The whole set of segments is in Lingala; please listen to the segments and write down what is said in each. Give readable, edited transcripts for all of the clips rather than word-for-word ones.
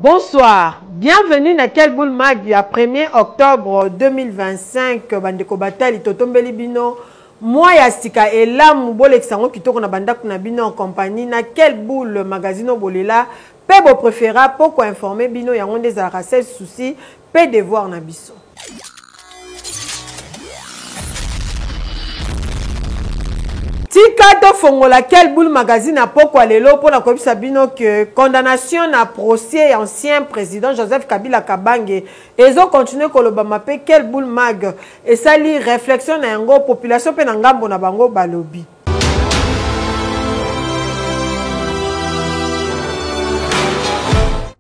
Bonsoir, bienvenue dans Quel Boule Mag du 1er octobre 2025. Bandeko Batali Totombeli Bino, moi Yastika et là Moubole Exango qui tourne à Bandak Nabino en compagnie. Na Quel Boule Magazine Bolela, Pebo préféra, pourquoi informer Bino Yangon des aracels soucis, Pe devoir Nabiso. Tika to fongola Quel Boule Magazine à pourquoi lelo pour la Kobisa Bino que condamnation na procès ancien président Joseph Kabila Kabange et ont continué kolobama pe Quel Boule Mag et ça li réflexion na yango population pe na ngambo na bango balobi.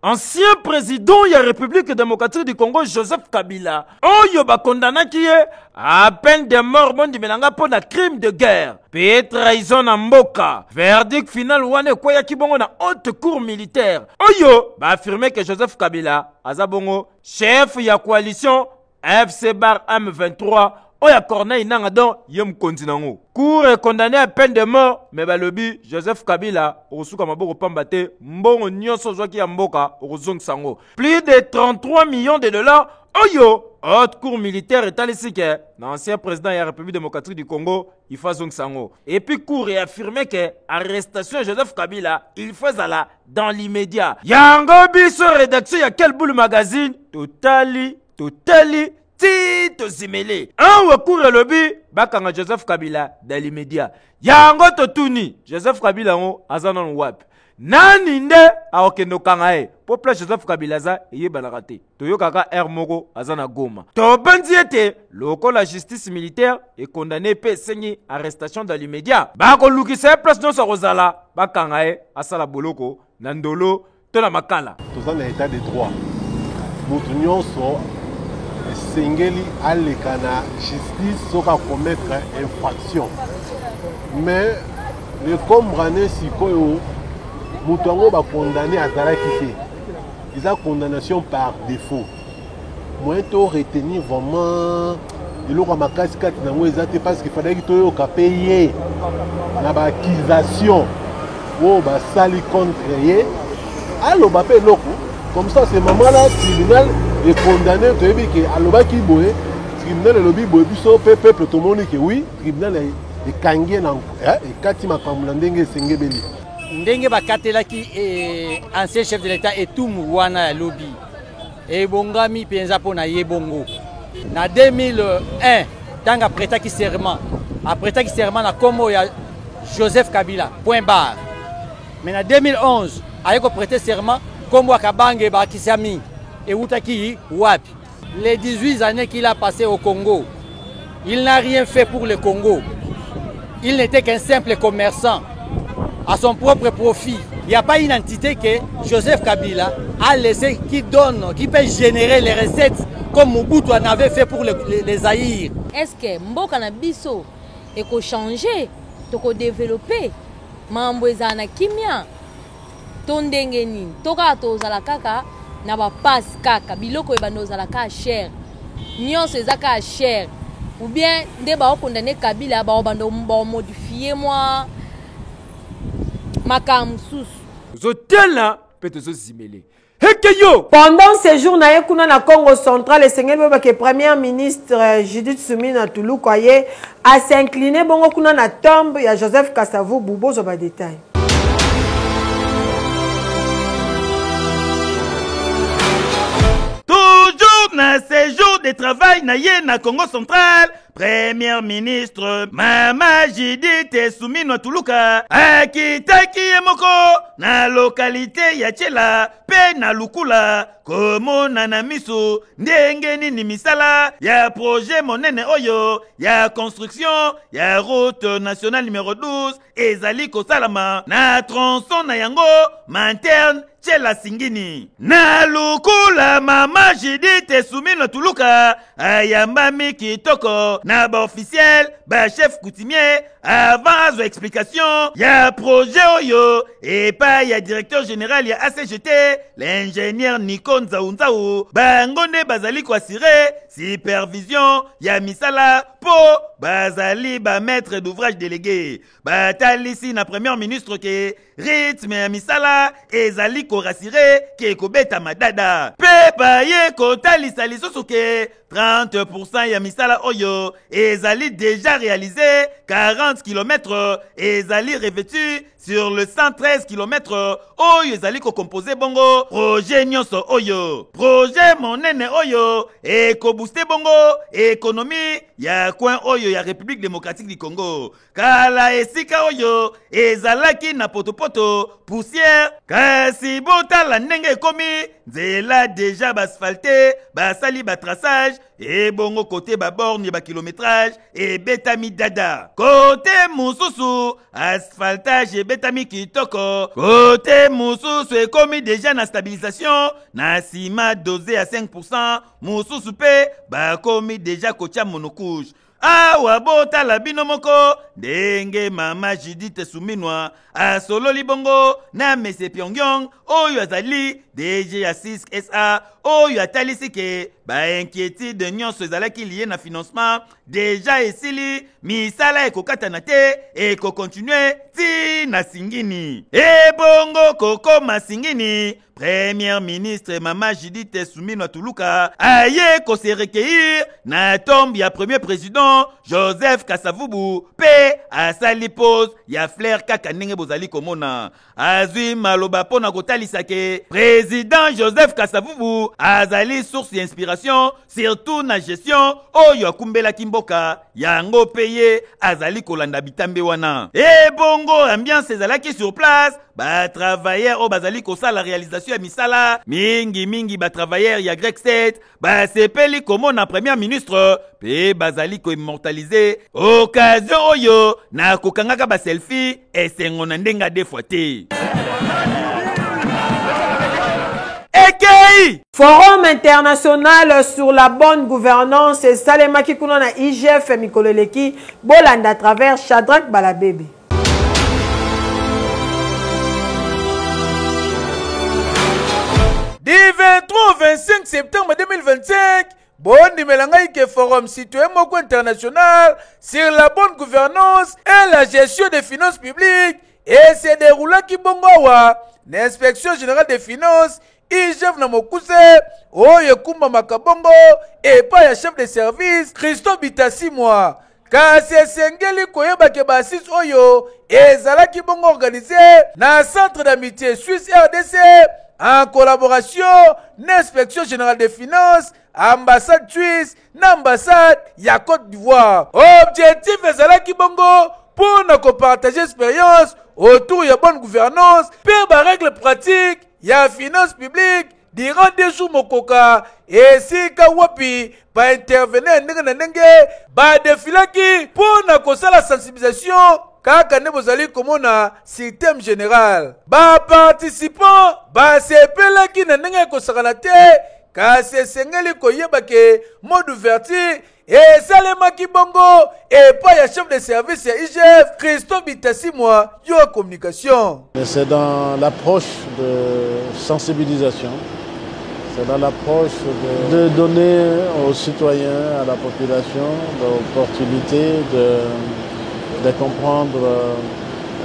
Ancien président de la République démocratique du Congo, Joseph Kabila, Oyo ba condamné qui est à peine de mort bon dimenanga pour un crime de guerre. Pe trahison na mboka. Verdict final wane koya ki bongo na haute cour militaire. Oyo ba affirmé que Joseph Kabila azabongo chef ya coalition FC Bar M23 Oya Corneille Nangadon Yom Kontinango. Cour est condamné à peine de mort, mais balobi Joseph Kabila, Osuka Maboko Pambate, Mbongo Nyonso Zwaki Mboka, Orozong Sango. Plus de 33 millions de dollars. Oyo, haute cour militaire est allé que l'ancien président de la République démocratique du Congo, il fait Zong Sango. Et puis cour est affirmé que l'arrestation de Joseph Kabila, il fait ça dans l'immédiat. Yango Biso rédaction, il y a Quel Boule Magazine, totally. Tito Zimele. Un wakour le lobby, bakanga Joseph Kabila dans l'immédiat. Yango totuni, Joseph Kabila on azanon wap. Nani nde aokendo kangae. Popla Joseph Kabila za eye balarate. Toyo kaka Hermogo azana Goma. To bandi ete, loko la justice militaire est condamné pe sengi arrestation dans l'immédiat. Bako lukise place non sa rozala, bakangae asala boloko, nandolo, tona makala. Tout ça dans l'état de droit. Notre union soit Sengeli aleka na justice soka commettre infraction. Mais le combrané sikoyo mutango ba condamné à Zalakité. Ils ont condamnation par défaut. Moi to retenir vraiment de l'eau ma casse 4 nango ezate parce qu'il fallait que to ka payer na ba accusation o ba sali contre ye. Allo ba pe loko comme ça c'est maman là tribunal et condamné to ebi ke aloba ki boye tribunal lobi boye biso peuple tout le monde que oui tribunal e kangie na e kati makambo na ndenge sengebeli ndenge bakatela ki ancien chef de l'état et tout wana ya lobby et bongami penza pona yebongo na 2001 tanga prêtaki serment na kombo ya Joseph Kabila point barre. Mais na 2011 ayeko prêter serment kombo Kabange ba kisami et Outaki Wapi. Les 18 années qu'il a passé au Congo, il n'a rien fait pour le Congo. Il n'était qu'un simple commerçant à son propre profit. Il n'y a pas une entité que Joseph Kabila a laissé qui peut générer les recettes comme Mobutu en avait fait pour les Zaïre. Est-ce que Mboka na biso eko changer, toko développer, mambo ezana kimia, tondenge nini, toka tozala kaka na ba passe kaka biloko ebando zala ka cher nyonso ezaka cher ou bien nde ba condamné Kabila ba bando modifier moi makamsus hôtel là peut se zimele hekeyo. Pendant ces jours na yekuna na Congo central, le Seigneur que premier ministre Judith Suminwa Tulukoye a s'incliné bongo kuna na tombe ya Joseph Kasavu Bubo zo ba détail. Na séjour de travail na ye na Congo central, premier ministre Mama Judith Suminwa Tuluka akitaki moko na localité ya Tchela pe na Lukula komona na miso ndenge nini misala ya projet monene oyo ya construction ya route nationale numéro 12 ezali kosalama na tronçon na yango Manterne Tchela Singini na Lukula. Mama Judith Suminwa Tuluka ayambami kitoko na ba officiel ba chef coutumier avant azwa explication ya projet oyo et pas ya directeur général ya ACGT l'ingénieur Nico Nzaou bango nde bazali ko assurer supervision ya misala po bazali ba maître d'ouvrage délégué batalisi na premier ministre ke rythme ya misala ezali ko rassurer ke kobeta madada pe baye kotalisa lisusu ke 30% ya misala oyo ezali déjà réalisé 40 km ezali revêtu sur le 113 km oyo ezali ko composer bongo projet nyonso oyo projet monene oyo eko booster bongo économie ya coin oyo ya République démocratique du Congo kala esika oyo ezalaki na potopoto poussière kasi botala ndenge ekomi nzela déjà basphalte basali batraçage et bongo côté baborne ba kilométrage et betami dada côté mususu asphaltage et betami kitoko côté mususu ekomi déjà na stabilisation na ciment dosé à 5% mususu pe bakomi déjà kocha monocouche awa botala bino moko ndenge mama Judith Suminwa asololi bongo na mese Pyongyang oyo azali DG ya 6 SA oyo atalisi ke inquiétude nyonso ezalaki lié na financement déjà esili misala ekokatana te ekokontinue ti na singini ebongo kokoma singini Premier ministre Mama Judith Suminwa Tuluka aye ko se recueillir na tombe ya premier président Joseph Kasavubu pe asali pose ya fleur kaka ndenge bozali komona azwi maloba pona kotalisa ke président Joseph Kasavubu azali source d'inspiration surtout na gestion oyo akumbela kimboka yango peye azali kolanda bitambe wana ebongo ambiance ezalaki sur place ba travailleurs o bazali kosala réalisation ya misala mingi ba travailleurs ya Grec 7 ba sepeli komona premier ministre pe bazali ko immortaliser occasion oyo na kokangaka ba selfie esengo na ndenga defoite EKI Forum international sur la bonne gouvernance et Salema Kikuno na IGF Mikoleleki Bolanda à travers Shadrach Balabebe. Du 23 au 25 septembre 2025, Bondi Melangaïke Forum citoyen Moko international sur la bonne gouvernance et la gestion des finances publiques et se déroula Kibongawa, l'inspection générale des finances, IGF Namokuse, Oye Kumba Makabongo et pas le chef de service, Christophe Bitasimwa. Kasi Sengeli Koyeba Kebasis Oyo et Zala Kibongo organisé dans le centre d'amitié Suisse RDC. En collaboration, l'inspection générale des finances, ambassade suisse, l'ambassade ya Côte d'Ivoire. Objectif est Zalaki Bongo pour nous partager expérience autour de la bonne gouvernance, pour les règles pratiques, la finance publique, durant des jours mokoka, et si Kawapi va intervenir ba défilaki pour nous la sensibilisation. Kaka ne bozali komona système général ba participants ba sepela ki na ndenge ko sakala te kasi sengeli koyeba ke mode ouverture et Salema Kibongo et pas ya chef de service ya IGF Christophe Bitasimwa yo communication. C'est dans l'approche de sensibilisation, c'est dans l'approche de donner aux citoyens, à la population l'opportunité de comprendre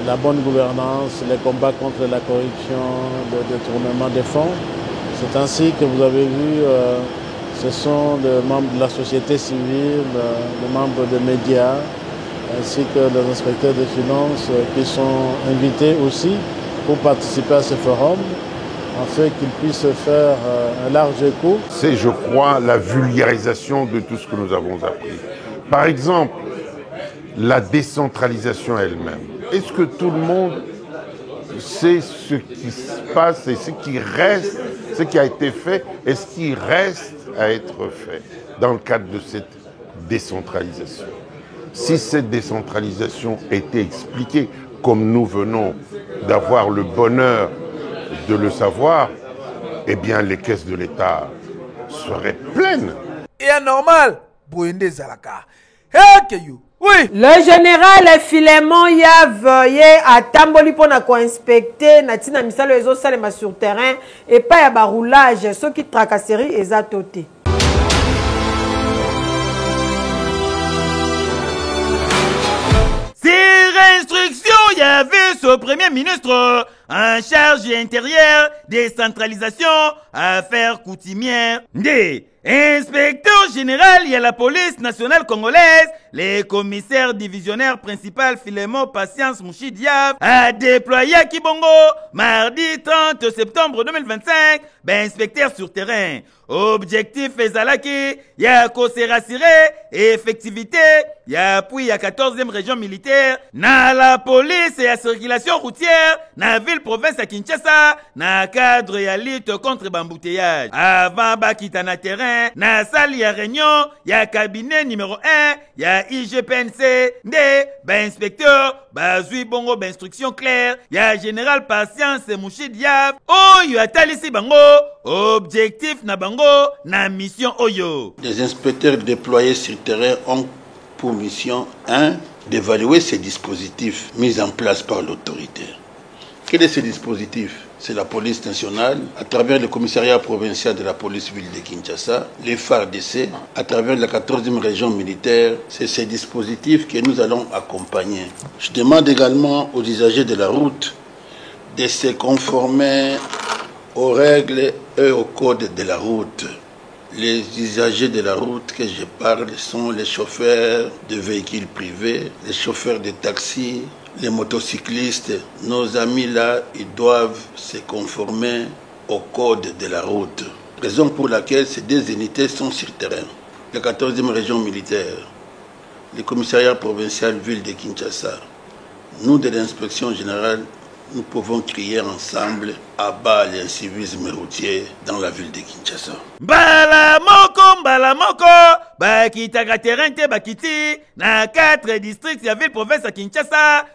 la bonne gouvernance, les combats contre la corruption, le détournement des fonds. C'est ainsi que vous avez vu, ce sont les membres de la société civile, les membres des médias, ainsi que les inspecteurs des finances qui sont invités aussi pour participer à ce forum, afin qu'ils puissent faire un large écho. C'est, je crois, la vulgarisation de tout ce que nous avons appris. Par exemple, la décentralisation elle-même. Est-ce que tout le monde sait ce qui se passe et ce qui reste, ce qui a été fait et ce qui reste à être fait dans le cadre de cette décentralisation? Si cette décentralisation était expliquée comme nous venons d'avoir le bonheur de le savoir, eh bien les caisses de l'État seraient pleines. Et anormal, Bouinde Zalaka. Oui. Le général Philémon Yav a tamboli pour inspecter Natina Misalo Ezo Salema sur terrain et pas à baroulage, ceux qui tracasserie et zatoté. Service au Premier ministre en charge intérieure, décentralisation, affaires coutumières. D. Inspecteur général, il y a la police nationale congolaise, les commissaires divisionnaires principal Filemon Patience Mouchidiav a déployé à Kibongo mardi 30 septembre 2025, inspecteur sur terrain. Objectif ezalaki, ya kose rassurer effectivité, ya appui ya 14e région militaire, na la police et la circulation routière, na ville province à Kinshasa, na cadre ya lutte contre l'embouteillage. Avant bakita na terrain, na salle ya réunion, ya cabinet numéro 1, ya IGPNC, inspecteur, bazui bongo instruction claire, ya général Patience Mouchidiav, oyo atalisi bango, objectif na bango, na mission oyo. Les inspecteurs déployés sur terrain ont pour mission 1 d'évaluer ces dispositifs mis en place par l'autorité. Quel est ce dispositif? C'est la police nationale, à travers le commissariat provincial de la police ville de Kinshasa, les FARDC, à travers la 14e région militaire. C'est ces dispositifs que nous allons accompagner. Je demande également aux usagers de la route de se conformer aux règles et au code de la route. Les usagers de la route que je parle sont les chauffeurs de véhicules privés, les chauffeurs de taxis, les motocyclistes. Nos amis là, ils doivent se conformer au code de la route. Raison pour laquelle ces deux unités sont sur terrain. La 14e région militaire, le commissariat provincial ville de Kinshasa, nous de l'inspection générale, nous pouvons crier ensemble à bas l'incivisme routier dans la ville de Kinshasa. Mbala moko, bakitaka terrain te bakiti, na 4 districts ya ville province à Kinshasa,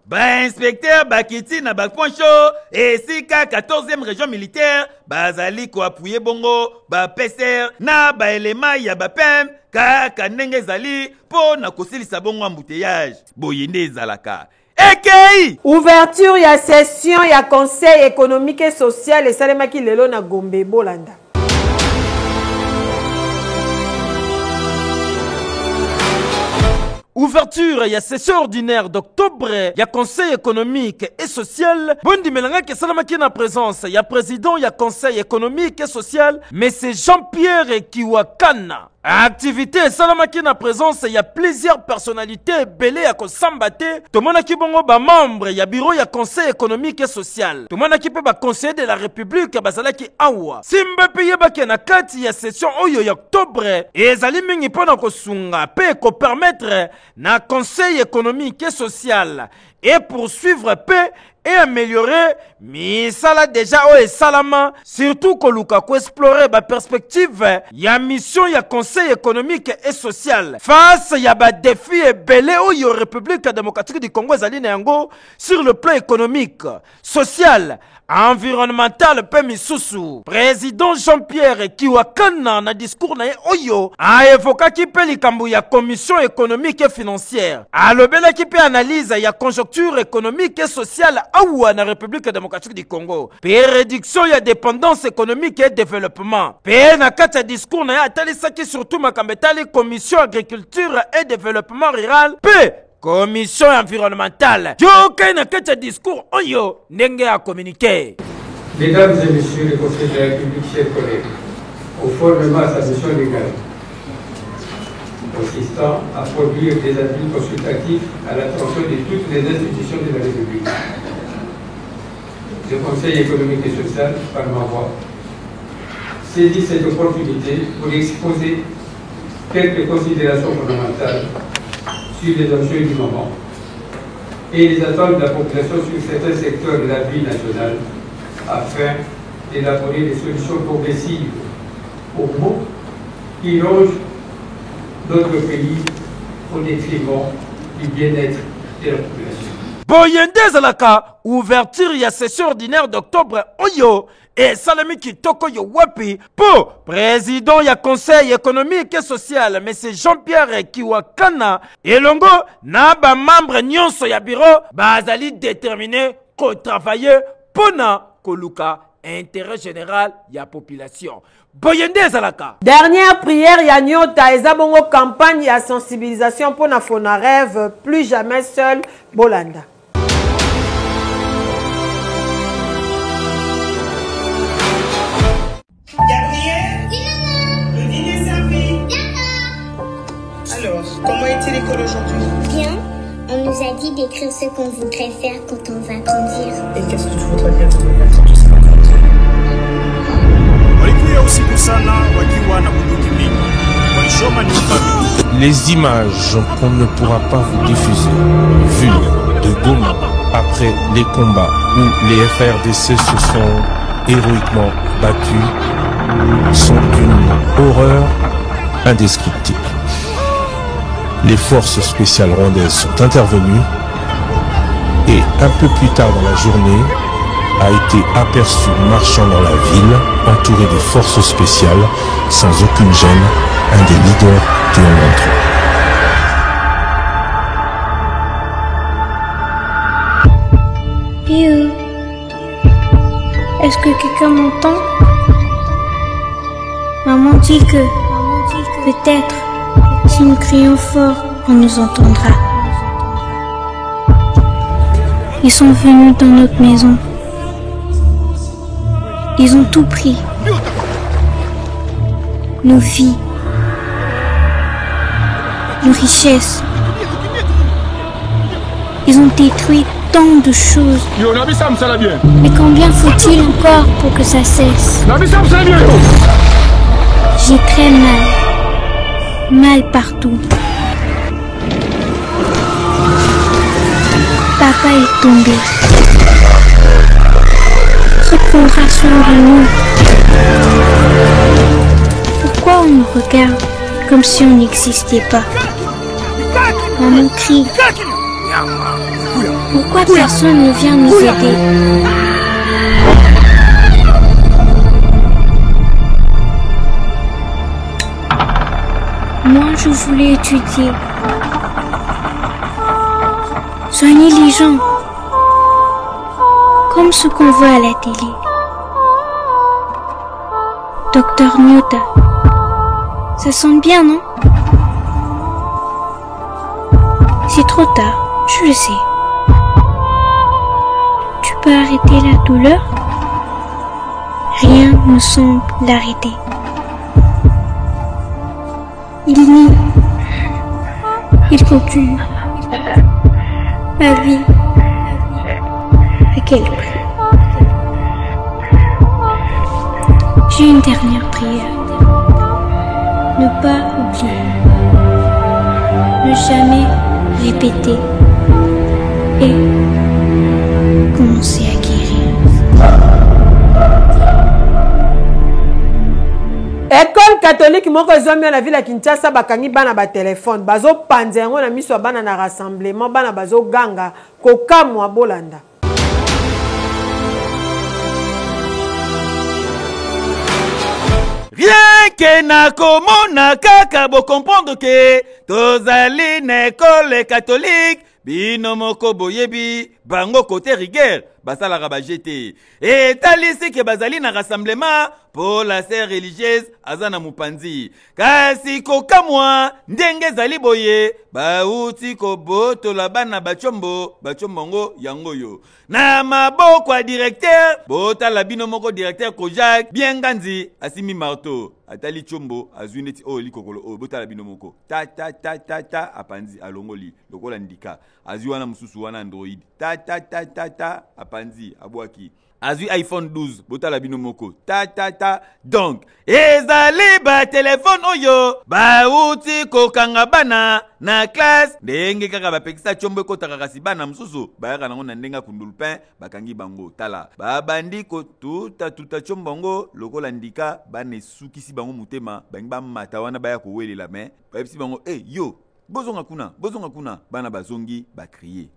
inspecteur bakiti na bakponcho, esika 14e région militaire, bazali ko appuyer bongo, peser, na elema ya bapem, kaka ndenge ezali, po na kosilisa bongo embouteillage. Boyende ezalaka. EKI! Ouverture ya session ya conseil économique et social et salemaki lelo na Gombe Bolanda. Ouverture ya session ordinaire d'octobre ya conseil économique et social. Bondi melanga ke salamaki na présence ya président ya conseil économique et social, mais c'est Jean-Pierre Kiwakana. Activité salamaki na présence ya plusieurs personnalités belé ya kosambate. Tomonaki bongo ba membre ya bureau ya conseil économique et social. Tomonaki pe ba conseiller de la République bazalaki awa. Simba peye baki na kati ya session oyo ya octobre. Ezali mingi pona kosunga pe ko permettre na conseil économique et social et poursuivre paix et améliorer misala déjà o salama, surtout koluka ko explorer ba perspective ya mission ya conseil économique et social face ya ba défi belé oyo République démocratique du Congo ezali na yango sur le plan économique, social, environnemental pe misusu. Président Jean-Pierre Kiwakana na discours na oyo a évoqué pe likambo ya commission économique et financière. Alobelaki pe analyse ya conjoncture économique et sociale awa na République démocratique du Congo. Pe réduction ya dépendance économique et développement. Pe na kati ya discours na atalisaki surtout makambetali commission agriculture et développement rural. Pe commission environnementale. Yokai na kati ya discours oyo ndenge a communiqué. Mesdames et messieurs les conseillers de la République, chers collègues, conformément à sa mission légale, consistant à produire des avis consultatifs à l'attention de toutes les institutions de la République, le Conseil économique et social, par ma voix, saisit cette opportunité pour exposer quelques considérations fondamentales sur les enjeux du moment et les attentes de la population sur certains secteurs de la vie nationale afin d'élaborer des solutions progressives aux maux qui rongent notre pays au détriment du bien-être de la population. Boyende zalaka, ouverture ya session ordinaire d'octobre oyo et salami kitoko yo wapi pour président ya conseil économique et social M. Jean-Pierre Kiwakana elongo na ba membre nyonso ya bureau bazali déterminé ko travailler pona koluka intérêt général ya population. Boyende zalaka. Dernière prière ya nyota ezabongo campagne ya sensibilisation pour na Fonarève plus jamais seul Bolanda. l'école aujourd'hui? Bien. On nous a dit d'écrire ce qu'on voudrait faire quand on va grandir. Et qu'est-ce que tu voudrais bien devenir quand tu seras grandi? Les images qu'on ne pourra pas vous diffuser, vues de Goma après les combats où les FARDC se sont héroïquement battus, sont d'une horreur indescriptible. Les forces spéciales rwandaises sont intervenues et un peu plus tard dans la journée a été aperçu marchant dans la ville, entouré des forces spéciales, sans aucune gêne, un des leaders du M23. Piu, est-ce que quelqu'un m'entend? Maman dit que peut-être si nous crions fort, on nous entendra. Ils sont venus dans notre maison. Ils ont tout pris. Nos vies, nos richesses. Ils ont détruit tant de choses. Mais combien faut-il encore pour que ça cesse? J'ai très mal. Mal partout. Papa est tombé. Qui prendra soin de nous? Pourquoi on nous regarde comme si on n'existait pas? On crie. Pourquoi personne ne vient nous aider? Moi, je voulais étudier. Soigner les gens. Comme ce qu'on voit à la télé. Docteur Nyota. Ça sonne bien, non? C'est trop tard, je le sais. Tu peux arrêter la douleur? Rien ne semble l'arrêter. Il nie. Il continue. Ma vie. À quel prix? J'ai une dernière prière. Ne pas oublier. Ne jamais répéter. Et commencer à guérir. École catholique moko ezomia na ville ya Kinshasa bakangi bana ba téléphone bazo panza yango na miso bana na rassemblement bana bazo ganga kokamwa bolanda. Rien que na komona kaka bo comprendre que tozali na école catholique bino moko boyebi bango côté rigueur basalaka bajete et talisi ke bazali na rassemblement pour la sœur religieuse azana mupanzi kasi kokamwa ndenge zali boye bauti kobotola bana bachombongo yangoyo na maboko ya directeur botala bino moko directeur Kojak Bienganzi asimi marteau atali chombo azwineti o likokolo o botala bino moko ta apanzi alongoli lokola ndika azwi wana mususu wana Android ta apanzi abwaki azwi iPhone 12 botala bino moko ta donc ezali ba téléphone oyo bauti kokanga bana na classe ndenge kaka bapekisa chombo ekotaka kasi bana mususu bayaka nango na ndenga kundulpin bakangi bango tala babandi ko tuta chombo ngo lokola ndika bana esukisi bango mutema bangi bamata wana baya kowelela me bayebisi bango yo bozonga kuna bana bazongi bakriye.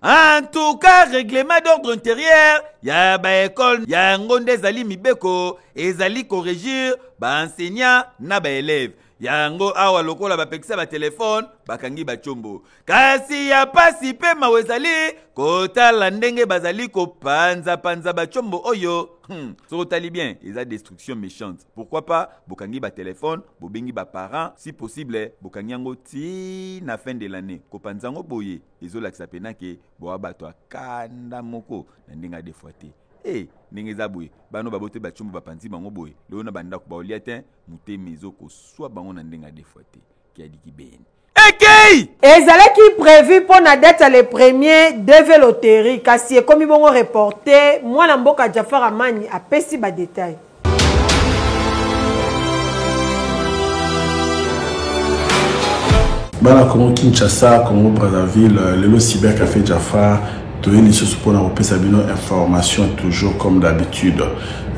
En tout cas, règlement d'ordre intérieur, ya ba école, ya ngonde zali mibeko, ezali corrigir ba enseignant na ba élève. yango awa lokola bapekisa ba telefone bakangi bachombo kasi ya pasi pe mawezali kotala ndenge bazali kopanza panza bachombo oyo so tali bien ils a destruction méchante pourquoi pas bokangi ba téléphone bobengi ba parents si possible bokangi yango ti na fin de l'année kopanzango boye ezolakisa pena ke boa bato akanda moko na ndinga defoite ndenge eza boye bano babote bachombo bapanzi bango boye leo na banda ko baolia te mutema ezoko soit bango na ndinga defoite ki adiki beni ezalaki prévu pour la date le premier de loterie kasi ekomi bongo reporté mwana mboka Jafar Amani apesi ba détail. Bana Congo Kinshasa, Congo Brazzaville, le cybercafé Jafar, toye les choses pour nous sabino information toujours comme d'habitude.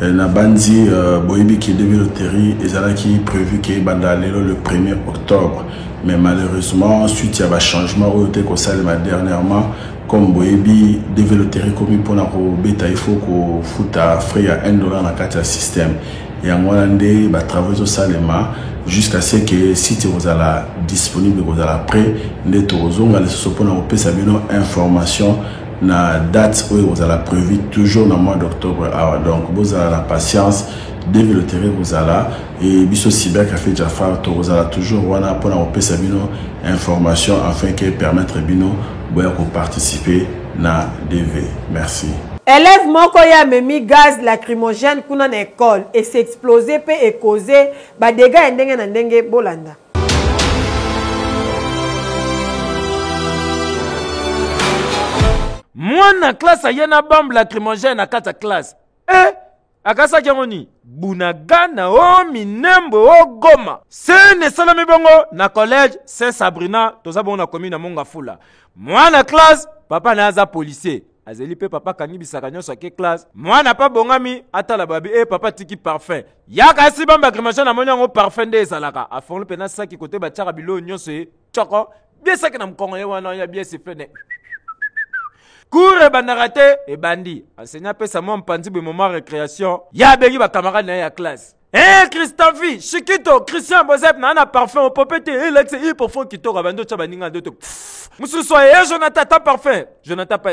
Na bandi boyebi qui devait loterie ezalaki prévu que banda lelo le 1er octobre. Mais malheureusement, suite à un changement au dernièrement, comme Boyebi devait le terrain commis pour la bêta, il faut qu'on foute à frais à $1 dans le système. Et en Hollandais, bah travailler au salema jusqu'à ce que si tu es disponible, vous allez après, les touristes, allez se pour la information na date où vous allez prévu toujours dans le mois d'octobre. Donc vous avez la patience. Devez le terrain vous allez et biso cybercafé Jafar vous allez toujours wana pour la sabino information afin que permettre bino boya ko participer na DV. Merci. Élève moko ya memi gaz lacrymogène kuna na école et s'exploser pe et causer ba dégâts ndenge na ndenge bolanda. Mwana classe ayena bombe lacrymogène à 4 classe. Akasa kiangoni Bunagana o Minembo o Goma. Sene salami bongo na collège Saint Sabrina toza bongo na commune na Mongafula. Mwana classe papa na aza policier. Azeli pe papa kanibisaka nyonso ke classe. Mwana pa bongami atala babi papa tiki parfum. Yaka si bamba lacrymogène na monyango parfum nde ezalaka. Afonglo pe na saki kote ba tiaka bilo nyonso choko. Bien saki na mkongo wana ya bien se fene. Cours banarate et bandi. Enseignant pe sa mon pandi be moment récréation. Ya begi ba camarade na ya classe. Christophe, Chiquito, Christian Bozep na parfum au popete Alex et parfum qui to rabando chabaninga doto. Musu soye Jonathan ta parfum. Jonathan pa.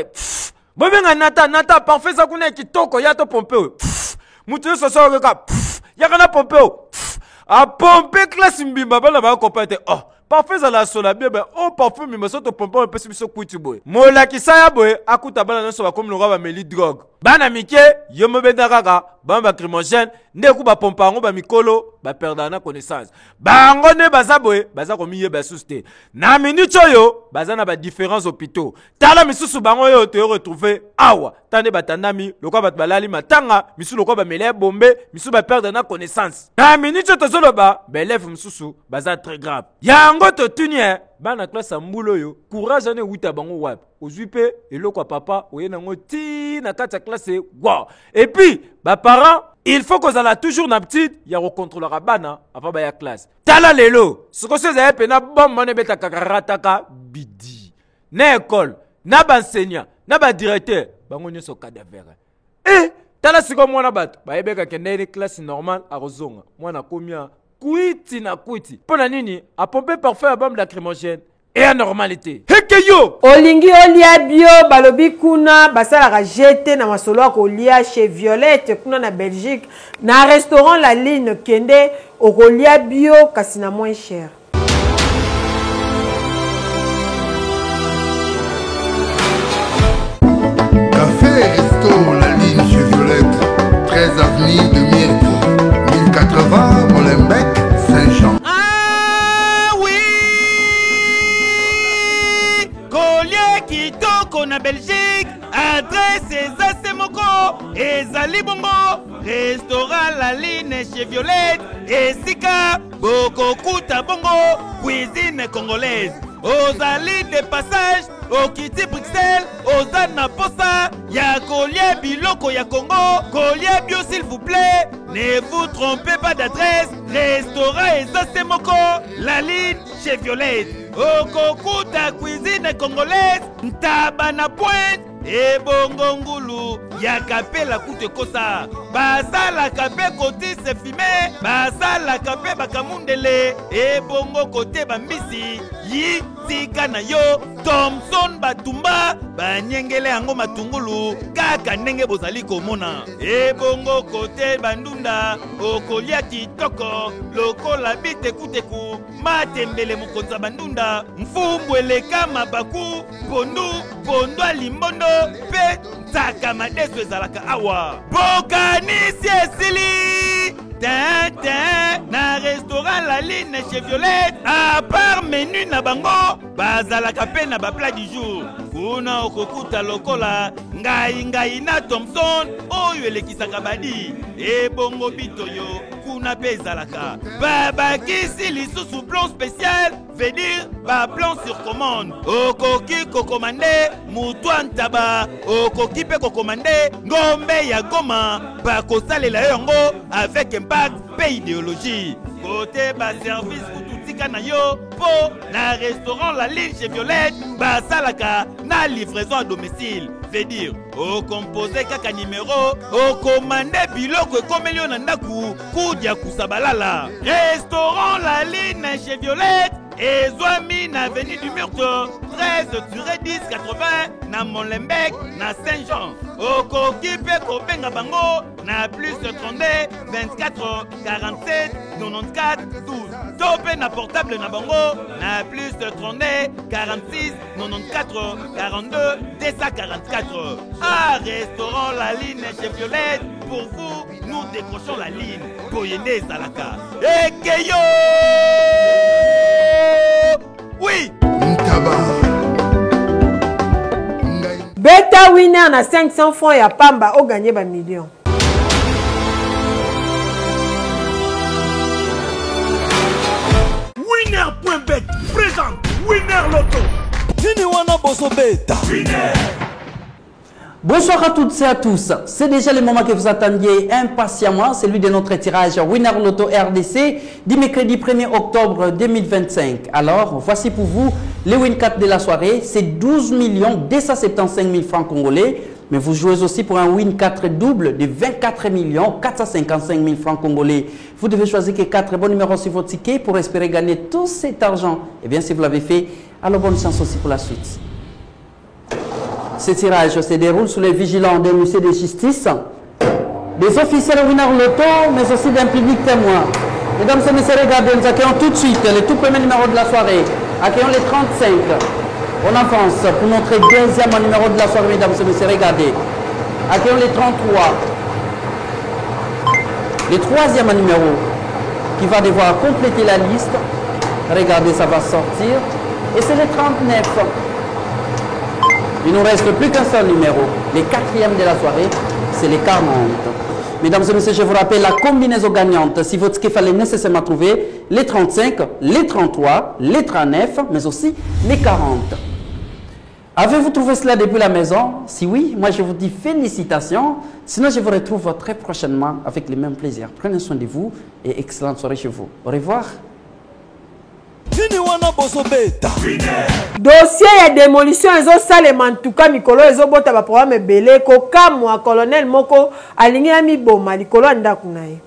Bobenga nata parfum za kuna kitoko ya to pompeo. Mutu so so ka. Ya kana pompeo. A pompe classe mbimba bana ba kopete. Parfum za la sola bien parfum mi maso to pompe un peu so kuiti boy. Mola kisaya boy akuta bana no so ba comme le roi ba meli drogue. Bana mike yo mo benda kaka bamba lacrymogène nde ku ba pompa ngo ba mikolo ba perdana connaissance. Bango ne baza boy baza ko miye ba suste. Na minute yo baza na ba différents hôpitaux. Tala misusu bango yo te retrouver awa. Tande batandami lokwa bat balali matanga misu lokwa ba mele bombe misu ba perdana connaissance. Na minute to solo ba belève misusu baza très grave. Yango to tunye bana classe mbulo yo courage ane wita bango wap ozupe eloko papa oyena ngo ti na kata classe wow. Et puis ba parents il faut qu'on a toujours na petite ya recontrôler bana avant ba ya classe tala lelo soko se za pe na bom mane beta kakarataka bidi na école na ba enseignant na ba directeur bango nyoso cadavre tala siko mwana bato ba yebeka kende classe normale a rozonga mwana komia Kuiti na kuiti. Pona nini a pomper parfum à bombe lacrymogène et à normalité. Hekeyo Olingi olia bio balobi kuna basala ka jeter na masolo ko lia chez Violette kuna na Belgique na restaurant La Ligne kende okolia bio kasina moins cher. Café Resto La Ligne chez Violette 13 avenue de Myrte 1080 Molenbeek Saint-Jean. Ah oui Collier kitoko na Belgique adresse ezase moko ezali bongo restaurant La Ligne chez Violette esika bokokuta bongo cuisine congolaise ozali de passage okiti Bruxelles ozana posa ya collier biloko ya Congo collier bio s'il vous plaît ne vous trompez pas d'adresse restaurant ezase moko La Ligne chez Violette okokuta cuisine congolaise ntaba na pointe ebongo ngulu ya kapela kutu kosa bazalaka mpe kotise fime bazalaka mpe bakamundele ebongo kote bambisi yitika na yo Thomson Batumba banyengele yango matungulu kaka ndenge bozali komona ebongo kote bandunda okolia kitoko lokola bitekuteku matembele mokonza bandunda mfumbu eleka mabaku pondu alimbondo pe taka madeso ezalaka awa bokanisi esili na restaurant La Ligne chez Violette à part menu na bango bazalaka pe na ba plat du jour kuna okokuta lokola ngai na Thomson oyo elekisaka badi ebongo bitoyo kuna pe ezalaka babakisi lisusu plan spécial veut dire ba plan sur commande okoki kokomande mutwa ntaba okoki pe kokomande ngombe ya Goma bakosalela yango avec impact pe idéologie côté ba service kututika na yo po na restaurant La Ligne chez Violette basalaka na livraison à domicile veut dire au composé kaka numéro au commandé biloko ekomeli na ndaku kudia kusabalala restaurant La Ligne chez Violette et Zoami na avenue du Murto 13-10-80 na Molenbeek na Saint-Jean okoki pe kobenga bango na plus 32 24 47 94 12 tope na portable na bango na plus 32 46 94 42 244 à restaurant La Ligne chez Violette pour vous nous décrochons la ligne Boyende Zalaka et Keyo. Oui. Beta winner na 500 francs ya pamba o gagné ba million. Winner.bet présente Winner Loto. Tini wana boso beta. Winner. Bonsoir à toutes et à tous. C'est déjà le moment que vous attendiez impatiemment, celui de notre tirage Winner Loto RDC du mercredi 1er octobre 2025. Alors, voici pour vous les win 4 de la soirée. C'est 12 275 000 francs congolais. Mais vous jouez aussi pour un win 4 double de 24 455 000 francs congolais. Vous devez choisir que 4 bons numéros sur votre ticket pour espérer gagner tout cet argent. Et bien, si vous l'avez fait, alors bonne chance aussi pour la suite. Ce tirage se déroule sous les vigilants des musées de justice, des officiels Winner Loto, mais aussi d'un public témoin. Mesdames et messieurs, regardez, nous accueillons tout de suite le tout premier numéro de la soirée. Accueillons les 35. On avance pour notre deuxième numéro de la soirée, mesdames et messieurs, regardez. Accueillons les 33. Le troisième numéro qui va devoir compléter la liste. Regardez, ça va sortir. Et c'est le 39. Il ne nous reste plus qu'un seul numéro. Le quatrième de la soirée, c'est les 40. Mesdames et messieurs, je vous rappelle la combinaison gagnante. Si votre ticket fallait nécessairement trouver les 35, les 33, les 39, mais aussi les 40. Avez-vous trouvé cela depuis la maison? Si oui, moi je vous dis félicitations. Sinon, je vous retrouve très prochainement avec le même plaisir. Prenez soin de vous et excellente soirée chez vous. Au revoir. Dossier ya démolition ezosalema ntuka mikolo ezobota ba programme ebele kokamwa colonel moko alingi ya miboma likolo ya ndako na ye.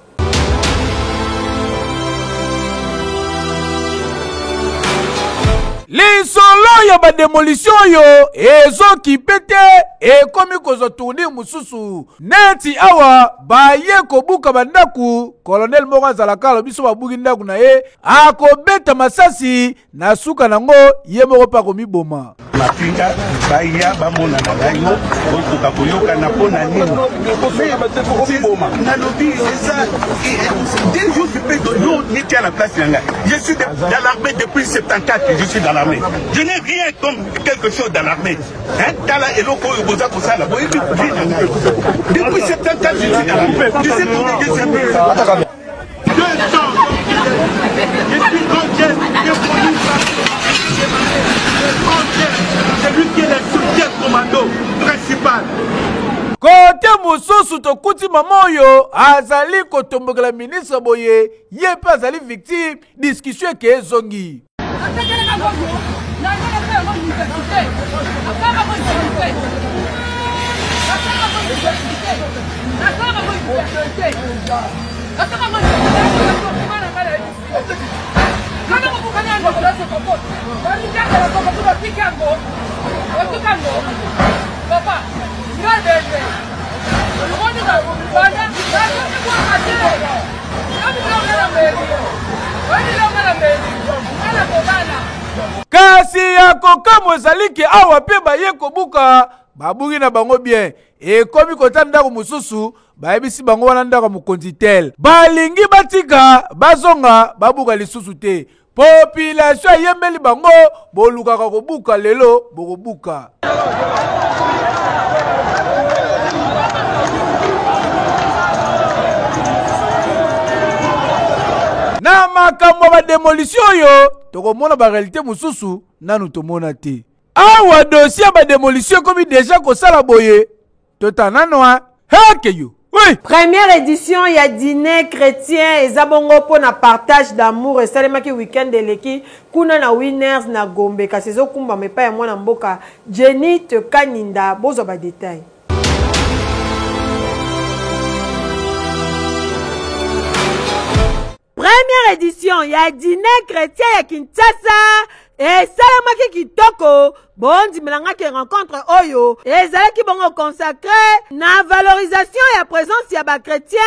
Lisolo ya ba démolition yo ezokipe te ekomi kozotourne mususu neti awa baye kobuka bandaku colonel moko azalaka alobi so babuki ndaku na ye akobeta masasi na suka nango ye moko pa komiboma mapinga baya bamona na gayo otuka koyoka na pona nini nalobi eza dès jours je peux de l'eau ni à la place yanga. Je suis dans l'armée depuis 74, je suis dans l'armée. Je n'ai rien comme quelque chose dans l'armée. Hein, tala eloko yoboza ko sala boye depuis 74 je suis dans l'armée. Tu sais combien je suis 2 ans. Je suis conquête de police. C'est lui qui est le soutien commando principal. Kote mususu tokuti mama oyo azali kotombokela ministre boye ye pe azali victime discussion ke ezongi. kasi ya kokamwa ezali ke awa pe baye kobuka babuki na bango bien ekomi kota ndako mosusu bayebisi bango wana ndako mokonzi tel balingi batika bazonga babuka lisusu te population ayembeli bango bolukaka kobuka lelo bokobuka. Na makambo ba démolition oyo tokomona ba réalité mosusu nanu tomona te. Awa dossier ba démolition komi déjà kosala boye totananoa hakeyo. Oui. Première édition, il y a dîner chrétien et zabongo pour na partage d'amour et salemaki week-end de leki kuna na winners na Gombe kasezo kumba mepa ya mwana mboka Jenny Kaninda bozo ba détail. Première édition, il y a dîner chrétien à Kinshasa et salamaki kitoko bondi melanga qui rencontre oyo et zalaki bongo consacré na valorisation et présence ya ba chrétien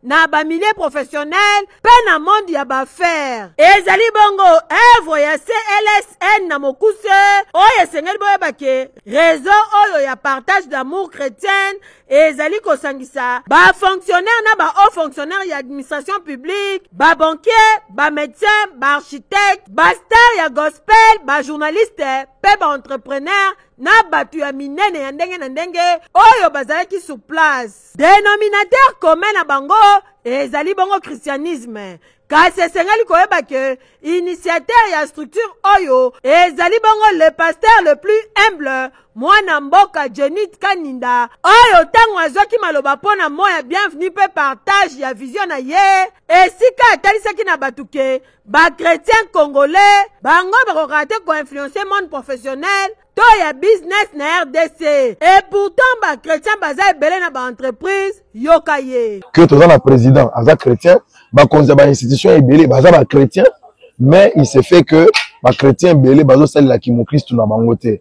na ba milieu professionnel pe na monde ya ba faire et zali bongo œuvre ya CLSN na mokuse oyo sengeli boye bake réseau oyo ya partage d'amour chrétien et zali kosangisa ba fonctionnaire na ba haut fonctionnaire ya administration publique ba banquier ba médecin ba architecte ba star ya gospel ba journaliste pe ba entrepreneur na batu ya minene ya ndenge na ndenge oyo bazalaki sur place. Dénominateur commun na bango ezali bongo christianisme. Kasi esengeli koyeba ke initiateur ya structure oyo ezali bongo le pasteur le plus humble mwana mboka Jenny Kaninda oyo tango azwaki maloba pona moya bienvenue pe partage ya vision na ye esika atalisaki na batuke ba chrétien congolais bango bakoka te ko-influencer monde professionnel to ya business na RDC et pourtant ba chrétien baza ebele na ba entreprise yoka ye que toza na président aza chrétien ba konza ba institution ebele baza ba chrétien mais il se fait que ba chrétien ebele bazo salela ki mo Christ na bango te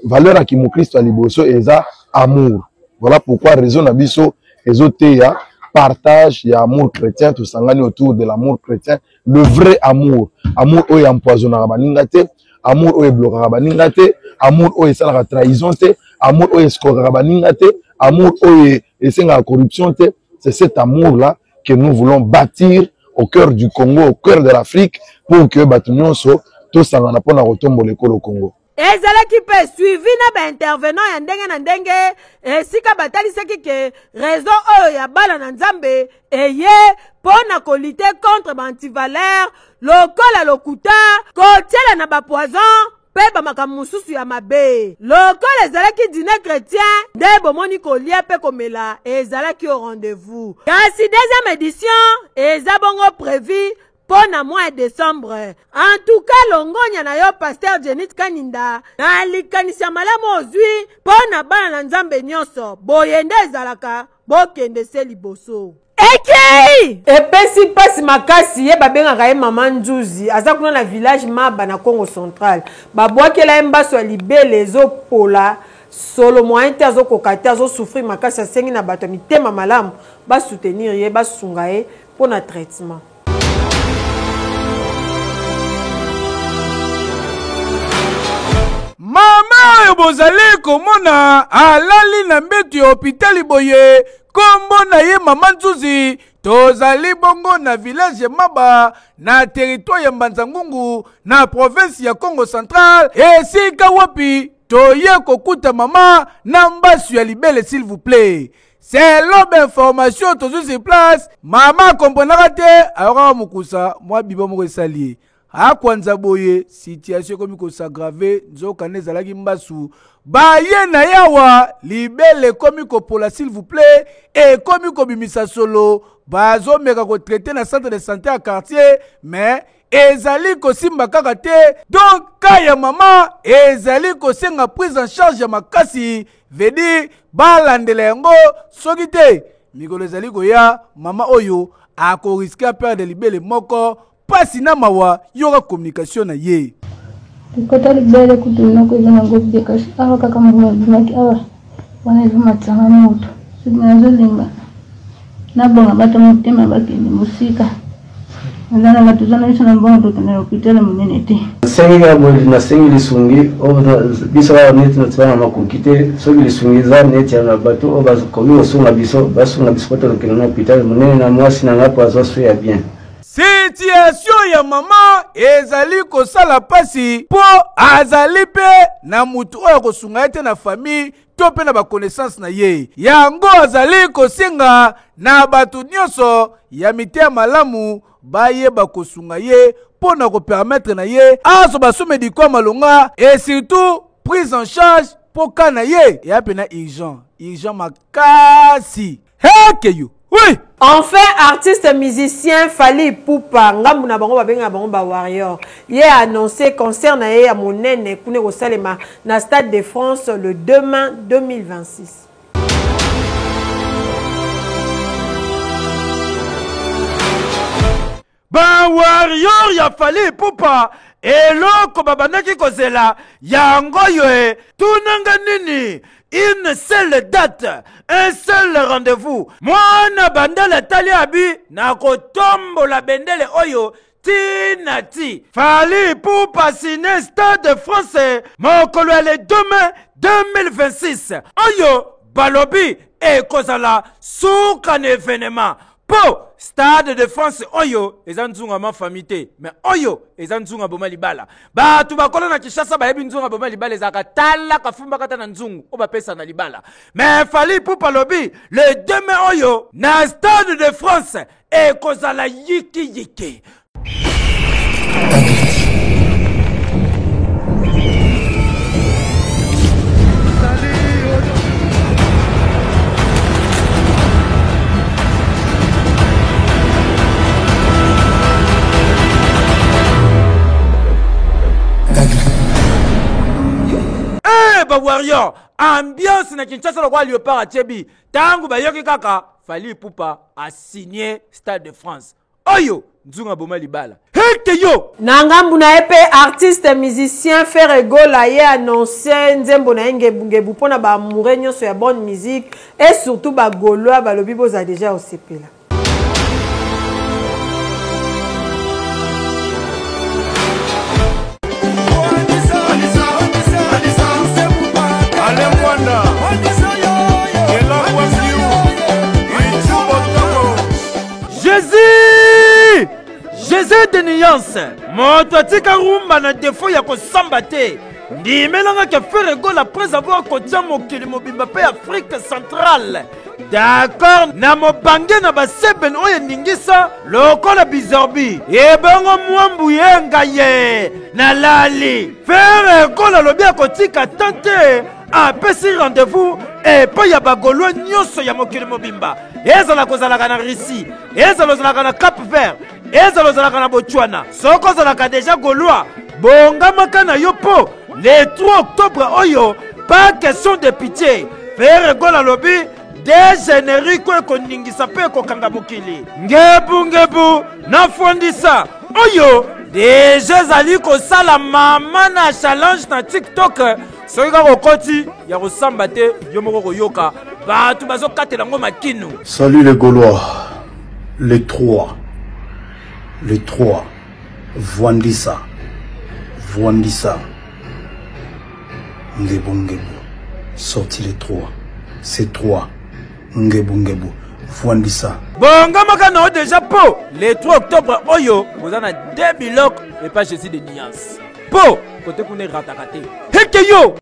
valeur à Kimo Christ à liboso et ça amour. Voilà pourquoi raison na biso ezote ya partage ya amour chrétien tout sangani autour de l'amour chrétien, le vrai amour. Amour oyo empoisonnera baninga te, amour oyo bloquera baninga te, amour oyo esalaka trahison te, amour oyo escorera baninga te, amour oyo esenga corruption te. C'est cet amour là que nous voulons bâtir au cœur du Congo, au cœur de l'Afrique pour que batunyoso tout sangana pona rotombo lekolo Congo. Ezalaki pe suivi na ba intervenant ya ndenge na ndenge esika batalisaki ke réseau oyo ya bala na nzambe eye pona kolite contre ba antivaleur lokola lokuta kotiela na ba poison pe ba makambo mosusu ya mabe lokola ezalaki dîner chrétien nde bomoni kolia pe komela ezalaki au rendez-vous kasi deuxième édition eza bongo prévu pour na mois de décembre. En tout cas, longonya na yo pasteur Jenny Kaninda na likanisa malamu ozwi pour na bana na nzambe nyonso boyende ezalaka bokende se liboso. Ekei! Epesi pasi makasi ye babengaka ye mama Nzuzi aza kuna na village Maba na Congo central. Babwakela embaso ya libele ezopola solo moyen te azokoka te azosouffrir makasi asengi na bato mitema malamu basoutenir ye basunga ye pour na traitement. Mama oyo bozali komona alali na mbetu ya hôpital boye kombo na ye mama Nzuzi tozali bongo na village Maba na territoire ya Mbanza-Ngungu na province ya Congo central esika wapi toye kokuta mama na mbasu ya libele s'il vous plaît. C'est l'homme information toujours sur place mama komprenaka te ayoka mukusa mwa bibo moko esali akwanza boye situation komi ko s'aggraver nzoka nezalaki mbasu baye na yawa libele komi ko pola s'il vous plaît et komi ko bimisa solo bazo meka ko traiter na centre de santé à quartier mais ezali ko simba kaka te donc kaya mama ezali ko senga prise en charge ya makasi vedi balandela yango soki te mikolo ezali koya mama oyo akoriske aperdre libele moko pasi na mawa yoka communication na ye kota libele kutuna kwezanga ngobeka awa kaka maki awa wana matsanga moto sinazolinga nabonga bato motema bakende musika ndana batuzana biso na mbongo tokende hôpital munene te senga moli na sengi lisungi biso wa neti na tsana makoki te soki lisungi za neti na bato oba komi osunga biso basunga biso to lokende na hôpital munene na mwasi na ngapo azo ya bien. Situation ya mama ezali kosala pasi po azali pe na mutu oyo kosunga ete na famille to pe na ba connaissance na ye yango azali kosenga na batu nyonso ya mitea malamu baye bakosunga ye po na ko permettre na ye aso baso médical malonga et surtout prise en charge po kana ye ya pe na urgent makasi hekeyo. Oui. Enfin, artiste musicien Fally Ipupa, ngambu na bango babenga bango ba warrior. Il a annoncé concert na ye ya monene kune ko salema na Stade de France le 2 mai 2026. Ba warrior ya Fally Ipupa eloko babandaki kozela yango yo tunanga nini. Une seule date, un seul rendez-vous. Mwana bandala tali abi na kotombo la bendele oyo tinati. Fally Ipupa signé Stade de France mokolo le 2 mai 2026. Oyo balobi e kozala suka na événement. Po Stade de France oyo ezanzunga ma famille mais oyo ezanzunga boma libala ba tu bakola na Kinshasa ba yebi nzunga boma libala ezaka tala kafumba kata na nzungu oba pesa na libala mais Fally Ipupa lobi le 2 mai oyo na Stade de France e kozala yiki ba warrior ambiance na Kinshasa lo kwa Léopard Achebi tangu bayoki kaka Fally Ipupa a signé Stade de France oyo nzunga boma libala heke yo na ngambu na epe artiste musicien Ferregola ye annoncé nzembo na ngebu pona ba amoureux nyonso ya bonne musique et surtout ba gaulois balobi boza déjà osepela. Jésus de nuance moto atika rumba na défaut ya kosamba te ndimelanga ke Ferregola après avoir kotia mokili mobimba pe Afrique centrale d'accord na mobange na baseben oyo ningisa lokola bizorbi ebongo mwambu yenga ye na lali Ferregola lobi akotika tante apesi rendez-vous epai ya bagolwa nyonso ya mokili mobimba ezala kozalaka na Russie ezala kozalaka na Cap Vert ezala kozalaka na Botswana soko ozalaka deja golwa bongamaka na yo po le 3 octobre oyo pas question de pitié Ferregola lobi de générique ekoningisa pe ekokanga mokili ngebu nafondisa oyo deja ezali kosala mama na challenge na TikTok soki kaka okoti ya kosamba te yo moko koyoka bato bazokatela ngo makinu. Salut les Gaulois, les trois Voandisa Ngebu sorti les trois c'est trois Ngebu Voandisa bongamaka nao déjà po le 3 octobre oyo boza na 2 bilok et pas Jésus de nuance po kote kune rataka te heke yo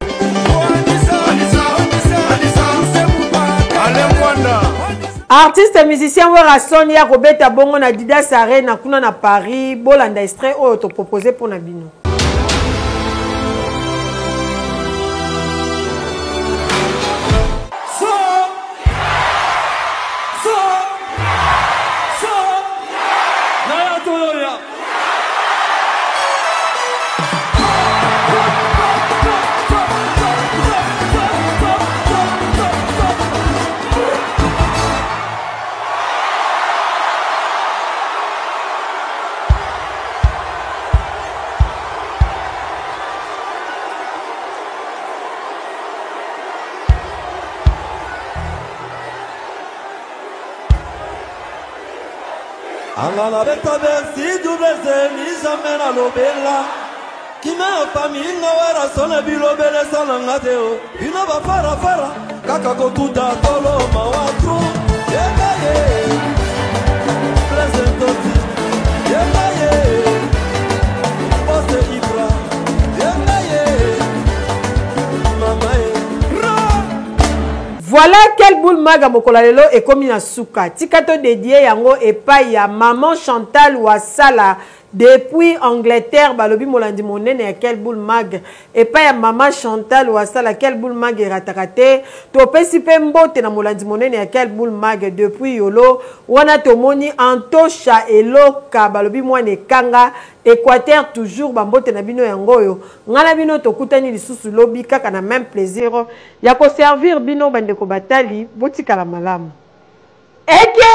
artiste musicien Wera Soni ya kobeta bongo na Didas Arena kuna na Paris bolanda extrait oyo to proposer pour na bino. Angala beta bersi double zemi jamais na lobela. Kina paminga wera sona bilobele sana ngateo. Ina ba fara fara kaka ko tuta tolo mawatru. Yega ye. Present oti. Yega ye. Ose ibra. Yega ye. Mama ye. Voilà quel boule maga mokolalelo et comme na suka. Tikato dédié yango epai ya maman Chantal Ouassala depuis Angleterre balobi molandi monene ya quel boule mag epai ya maman Chantal Ouassala quel boule mag ratakate to pesi pe mbote na molandi monene ya quel boule mag depuis yolo wana tomoni antosha eloka balobi mwane kanga Équateur toujours bambote na bino yangoyo ngala bino tokutani lisusu lobi kaka na même plaisir ya ko servir bino bandeko batali botika la malamu eke